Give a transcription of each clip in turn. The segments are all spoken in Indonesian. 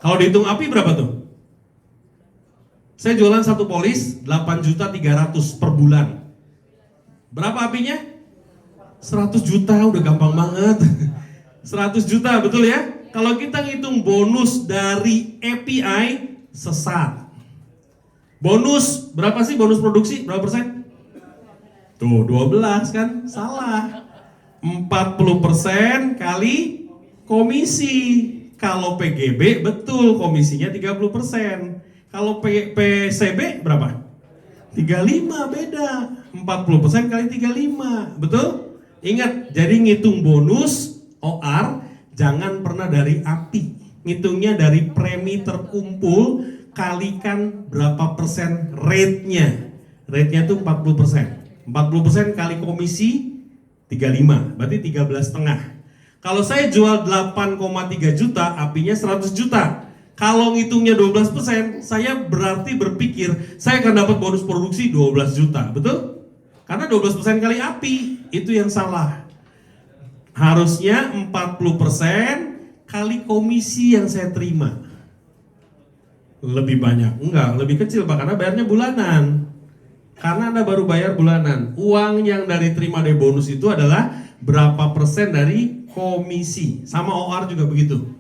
Kalau dihitung API berapa tuh? Saya jualan satu polis 8.300.000 per bulan. Berapa API-nya? 100 juta, udah gampang banget. 100 juta, betul ya? Kalau kita ngitung bonus dari API, sesat. Bonus, berapa sih bonus produksi? Berapa persen? Tuh, 12 kan? Salah. 40% kali komisi. Kalau PGB, betul, komisinya 30%. Kalau PCB berapa? 35, beda. 40% kali 35, betul? Ingat, jadi ngitung bonus OR jangan pernah dari API. Ngitungnya dari premi terkumpul kalikan berapa persen rate-nya. Rate-nya itu 40%. 40% kali komisi 35, berarti 13,5. Kalau saya jual 8,3 juta, API-nya 100 juta. Kalau ngitungnya 12%, saya berarti berpikir saya akan dapat bonus produksi 12 juta, betul? Karena 12% kali API, itu yang salah. Harusnya 40% kali komisi yang saya terima. Lebih banyak, enggak, lebih kecil Pak, karena bayarnya bulanan. Karena Anda baru bayar bulanan. Uang yang dari terima dari bonus itu adalah berapa persen dari komisi. Sama OR juga begitu.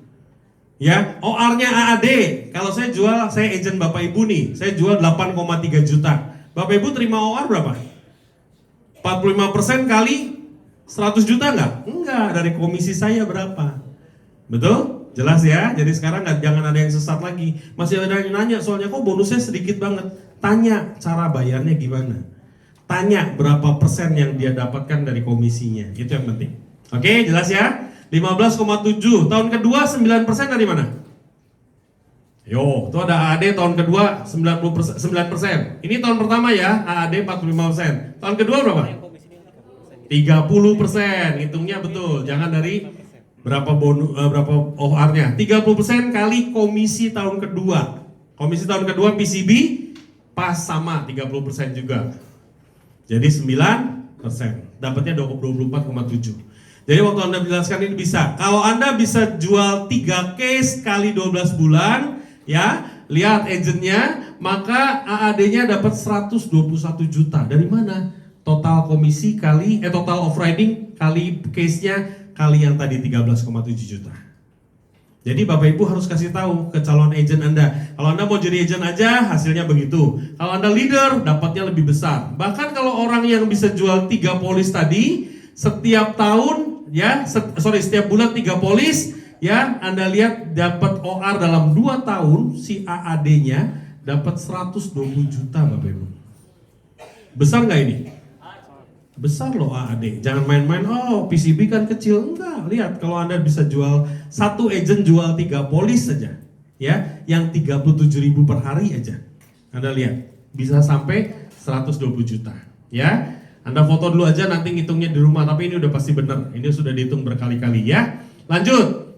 Ya, OR-nya AAD. Kalau saya jual, saya agent Bapak Ibu nih, saya jual 8,3 juta. Bapak Ibu terima OR berapa? 45% kali 100 juta enggak? Enggak, dari komisi saya berapa? Betul? Jelas ya? Jadi sekarang jangan ada yang sesat lagi. Masih ada yang nanya, soalnya kok bonusnya sedikit banget. Tanya cara bayarnya gimana. Tanya berapa persen yang dia dapatkan dari komisinya. Itu yang penting. Oke, jelas ya? 15,7. Tahun kedua 9% dari mana? Yo, itu ada AAD tahun kedua 9%. Ini tahun pertama ya, AAD 45%. Tahun kedua berapa? 30%. Hitungnya betul. Jangan dari berapa OR-nya. 30% kali komisi tahun kedua. Komisi tahun kedua PCB pas sama 30% juga. Jadi 9%. Dapatnya 24,7. Jadi waktu Anda menjelaskan ini bisa. Kalau Anda bisa jual 3 case kali 12 bulan, ya, lihat agentnya, maka AAD-nya dapat 121 juta. Dari mana? Total komisi kali, total off riding kali case-nya kali yang tadi 13,7 juta. Jadi Bapak Ibu harus kasih tahu ke calon agent Anda. Kalau Anda mau jadi agent aja, hasilnya begitu. Kalau Anda leader, dapatnya lebih besar. Bahkan kalau orang yang bisa jual 3 polis tadi, setiap tahun, ya, setiap bulan 3 polis, ya, Anda lihat dapat OR dalam 2 tahun, si AAD-nya dapat 120 juta Bapak Ibu. Besar nggak ini? Besar loh AAD. Jangan main-main, oh PCB kan kecil. Enggak, lihat kalau Anda bisa jual, satu agent jual 3 polis saja, ya, yang 37.000 per hari aja. Anda lihat, bisa sampai 120 juta, ya. Anda foto dulu aja, nanti ngitungnya di rumah, tapi ini udah pasti benar. Ini sudah dihitung berkali-kali ya. Lanjut.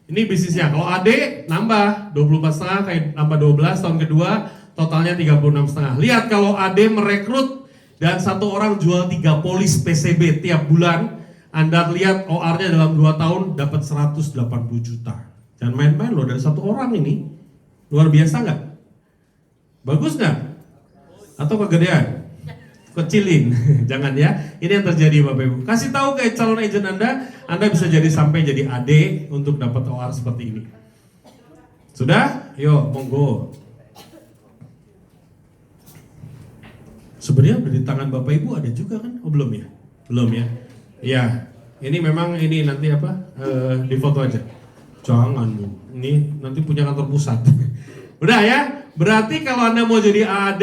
Ini bisnisnya. Kalau AD nambah 24,5 kayak nambah 12 tahun kedua, totalnya 36,5. Lihat kalau AD merekrut dan satu orang jual 3 polis PCB tiap bulan, Anda lihat OR-nya dalam 2 tahun dapat 180 juta. Jangan main-main loh, dari satu orang ini. Luar biasa nggak? Bagus nggak? Atau kegedean? Kecilin, jangan ya. Ini yang terjadi Bapak Ibu. Kasih tahu ke calon agent Anda bisa jadi sampai jadi AD untuk dapat OR seperti ini. Sudah? Yuk, monggo. Sebenarnya di tangan Bapak Ibu ada juga kan? Oh belum ya? Belum ya? Ya, ini memang ini nanti apa? Di foto aja. Jangan Bu, ini nanti punya kantor pusat. Udah ya? Berarti kalau Anda mau jadi AD,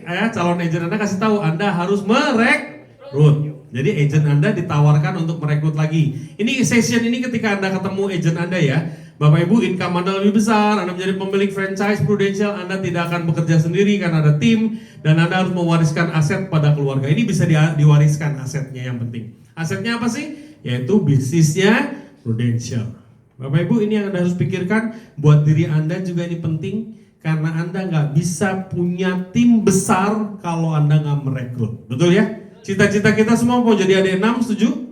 ya, calon agent Anda kasih tahu Anda harus merekrut. Jadi agent Anda ditawarkan untuk merekrut lagi. Ini session ini ketika Anda ketemu agent Anda ya, Bapak Ibu income Anda lebih besar, Anda menjadi pemilik franchise Prudential, Anda tidak akan bekerja sendiri karena ada tim, dan Anda harus mewariskan aset pada keluarga. Ini bisa diwariskan asetnya yang penting. Asetnya apa sih? Yaitu bisnisnya Prudential. Bapak Ibu, ini yang Anda harus pikirkan. Buat diri Anda juga ini penting, karena Anda nggak bisa punya tim besar kalau Anda nggak merekrut. Betul ya? Cita-cita kita semua mau jadi AD6, setuju?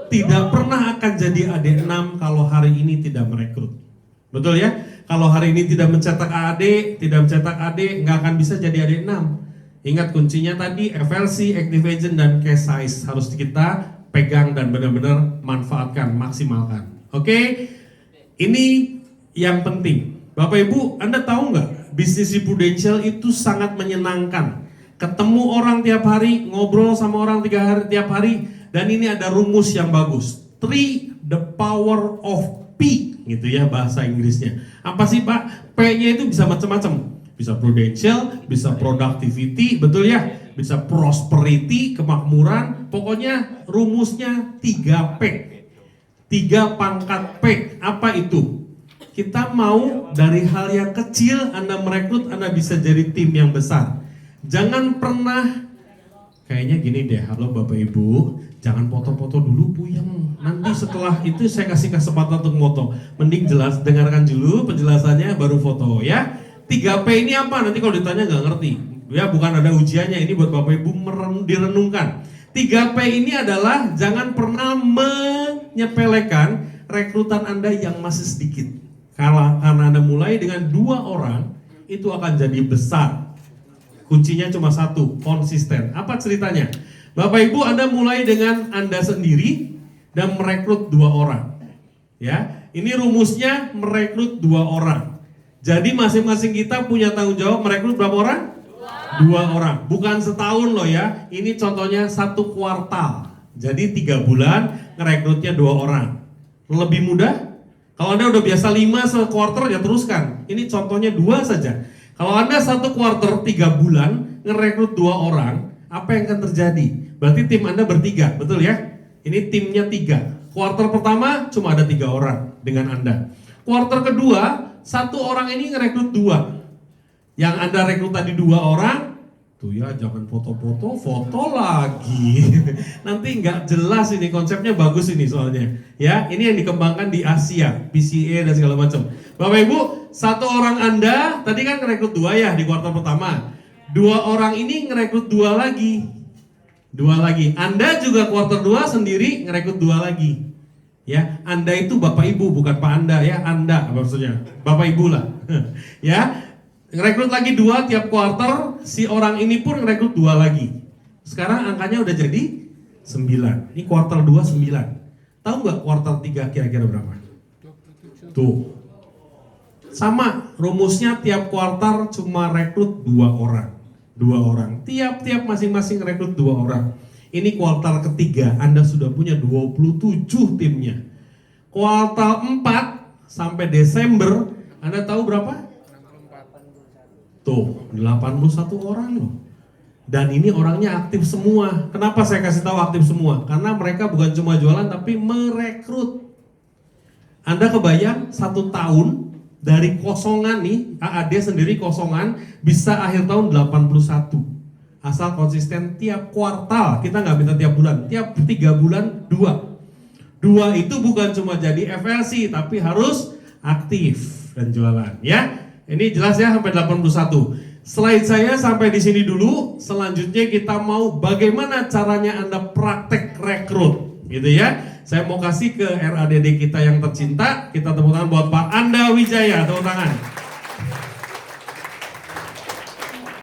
Tidak pernah akan jadi AD6 kalau hari ini tidak merekrut. Betul ya? Kalau hari ini tidak mencetak AAD, nggak akan bisa jadi AD6. Ingat kuncinya tadi, FLC, Active Agent, dan Case Size harus kita pegang dan benar-benar manfaatkan, maksimalkan. Oke? Ini yang penting. Bapak Ibu, Anda tahu nggak? Bisnis Prudential itu sangat menyenangkan. Ketemu orang tiap hari, ngobrol sama orang tiap hari, dan ini ada rumus yang bagus. 3 the power of P, gitu ya bahasa Inggrisnya. Apa sih Pak? P-nya itu bisa macam-macam. Bisa prudential, bisa productivity, betul ya? Bisa prosperity, kemakmuran. Pokoknya rumusnya 3P. 3 pangkat P. Apa itu? Kita mau dari hal yang kecil Anda merekrut, Anda bisa jadi tim yang besar. Jangan pernah kayaknya gini deh, halo Bapak Ibu, jangan foto-foto dulu puyeng. Nanti setelah itu saya kasih kesempatan untuk foto. Mending dengarkan dulu penjelasannya baru foto ya. 3P ini apa? Nanti kalau ditanya nggak ngerti. Ya bukan ada ujiannya, ini buat Bapak Ibu direnungkan. 3P ini adalah jangan pernah menyepelekan rekrutan Anda yang masih sedikit. Karena Anda mulai dengan 2 orang, itu akan jadi besar. Kuncinya cuma 1, konsisten. Apa ceritanya? Bapak Ibu, Anda mulai dengan Anda sendiri dan merekrut 2 orang. Ya, ini rumusnya merekrut 2 orang. Jadi masing-masing kita punya tanggung jawab merekrut berapa orang? 2 orang. Bukan setahun loh ya. Ini contohnya 1 kuartal. Jadi 3 bulan ngerekrutnya 2 orang. Lebih mudah? Kalau Anda udah biasa 5 sekuartal ya teruskan. Ini contohnya 2 saja. Kalau Anda 1 kuartal 3 bulan ngerekrut 2 orang, apa yang akan terjadi? Berarti tim Anda bertiga, betul ya? Ini timnya 3. Kuartal pertama cuma ada 3 orang dengan Anda. Kuartal kedua 1 orang ini ngerekrut 2. Yang Anda rekrut tadi 2 orang, tuh ya jangan foto-foto, foto lagi. Nanti nggak jelas ini, konsepnya bagus ini soalnya. Ya, ini yang dikembangkan di Asia, PCA dan segala macam. Bapak Ibu, 1 orang Anda tadi kan ngerekrut 2 ya di kuartal pertama. 2 orang ini ngerekrut 2 lagi. 2 lagi. Anda juga kuartal 2 sendiri ngerekrut 2 lagi. Ya, Anda itu Bapak Ibu bukan Pak Anda ya, Anda maksudnya. Bapak Ibu lah. Ya. Ngerekrut lagi 2 tiap kuartal, si orang ini pun ngerekrut 2 lagi. Sekarang angkanya udah jadi 9. Ini kuartal 2 9. Tahu nggak kuartal 3 kira-kira berapa? Tuh. Sama, rumusnya tiap kuartal cuma rekrut 2 orang. 2 orang. Tiap-tiap masing-masing rekrut 2 orang. Ini kuartal ketiga, Anda sudah punya 27 timnya. Kuartal 4 sampai Desember, Anda tahu berapa? Tuh, 81 orang loh. Dan ini orangnya aktif semua. Kenapa saya kasih tahu aktif semua? Karena mereka bukan cuma jualan tapi merekrut. Anda kebayang 1 tahun dari kosongan nih, AAD sendiri kosongan bisa akhir tahun 81. Asal konsisten tiap kuartal, kita nggak minta tiap bulan, tiap 3 bulan 2. 2 itu bukan cuma jadi FLC tapi harus aktif dan jualan ya. Ini jelas ya sampai 81. Slide saya sampai di sini dulu. Selanjutnya kita mau bagaimana caranya Anda praktek rekrut, gitu ya. Saya mau kasih ke RADD kita yang tercinta. Kita tepuk tangan buat Pak Anda Wijaya. Tepuk tangan.